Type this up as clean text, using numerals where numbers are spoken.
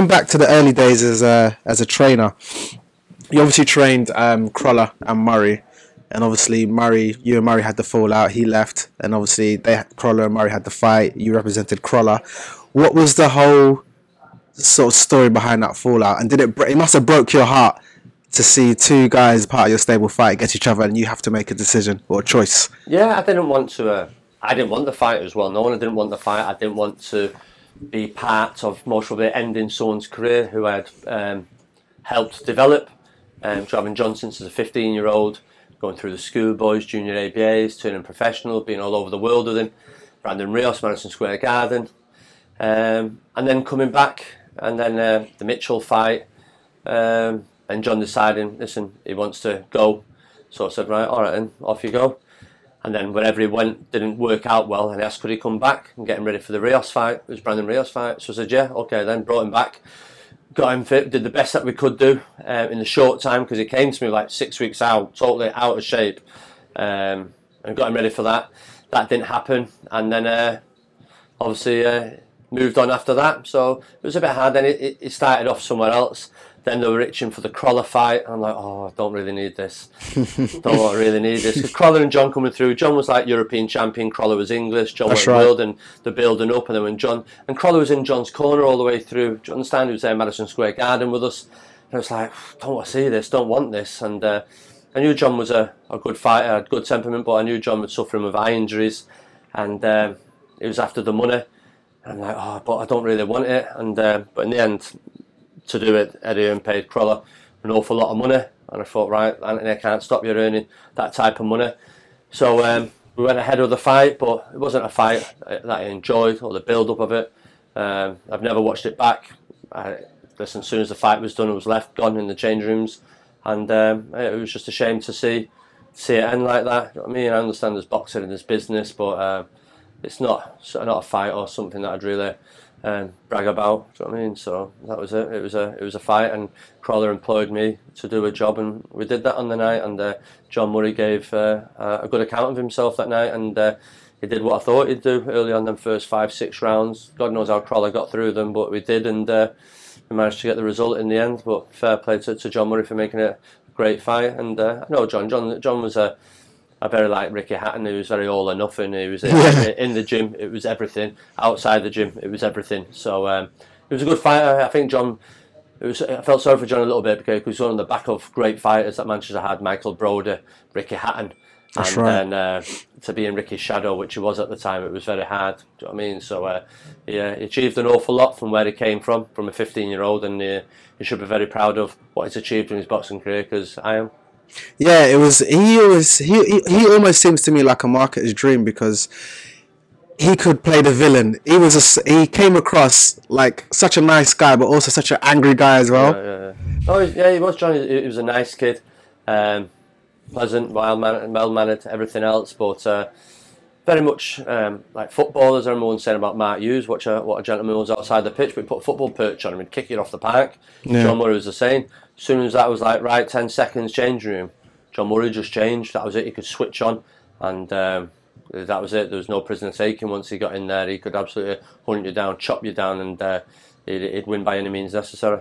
going back to the early days as a trainer, you obviously trained Crolla and Murray, and obviously you and Murray had the fallout. He left, and obviously Crolla and Murray had the fight. You represented Crolla. What was the whole sort of story behind that fallout? And it must have broke your heart to see two guys part of your stable fight against each other, and you have to make a decision or a choice? Yeah, I didn't want to. I didn't want the fight as well. No one didn't want the fight. I didn't want to be part of most probably ending someone's career who I had helped develop. Having John since as a 15-year-old, going through the schoolboys, junior ABAs, turning professional, being all over the world with him. Brandon Rios, Madison Square Garden, and then coming back, and then the Mitchell fight. And John deciding, listen, he wants to go. So I said, right, all right, then, off you go. And then wherever he went didn't work out well, and he asked could he come back and get him ready for the Rios fight. It was Brandon Rios fight. So I said, yeah, okay, then brought him back, got him fit, did the best that we could do in the short time, because he came to me like 6 weeks out, totally out of shape, and got him ready for that. That didn't happen, and then obviously moved on after that. So it was a bit hard. Then it started off somewhere else. Then they were itching for the Crolla fight. I'm like, oh, I don't really need this. Don't really need this. Because Crolla and John coming through. John was like European champion. Crolla was English. John was world, and they're building up. And then when Crolla was in John's corner all the way through. Do you understand? He was there in Madison Square Garden with us. And I was like, don't want to see this. Don't want this. And I knew John was a good fighter, had good temperament, but I knew John was suffering with eye injuries. And it was after the money. And I'm like, oh, but I don't really want it. And but in the end, to do it, Eddie Hearn paid Crolla an awful lot of money, and I thought, right, Anthony, I can't stop you earning that type of money. So we went ahead of the fight, but it wasn't a fight that I enjoyed, or the build-up of it. I've never watched it back. Listen, as soon as the fight was done, I was left, gone in the change rooms, and it was just a shame to see it end like that. You know what I mean? I understand there's boxing and there's business, but it's not a fight or something that I'd really brag about. Do you know what I mean? So that was it. It was a fight, and Crolla employed me to do a job, and we did that on the night. And John Murray gave a good account of himself that night, and he did what I thought he'd do early on them first 5-6 rounds. God knows how Crolla got through them, but we did, and we managed to get the result in the end. But fair play to John Murray for making it a great fight. And I know John was a very like Ricky Hatton, who was very all or nothing. He was in the gym, it was everything. Outside the gym, it was everything. So it was a good fighter. I think John, I felt sorry for John a little bit because he was on the back of great fighters that Manchester had, Michael Broder, Ricky Hatton. That's and then to be in Ricky's shadow, which he was at the time, it was very hard. Do you know what I mean? So he achieved an awful lot from where he came from a 15-year-old, and he should be very proud of what he's achieved in his boxing career, because I am. Yeah, it was. He almost seems to me like a marketer's dream, because he could play the villain. He came across like such a nice guy, but also such an angry guy as well. Yeah. Oh, yeah, he was. John. He was a nice kid, pleasant, well-mannered, everything else, but very much like footballers. I remember one saying about Mark Hughes, what a gentleman was outside the pitch. We put a football perch on him and kick you off the park. Yeah. John Murray was the same. As soon as that was like, right, 10 seconds, change room, John Murray just changed. That was it. He could switch on, and that was it. There was no prisoner taken. Once he got in there, he could absolutely hunt you down, chop you down, and he'd win by any means necessary.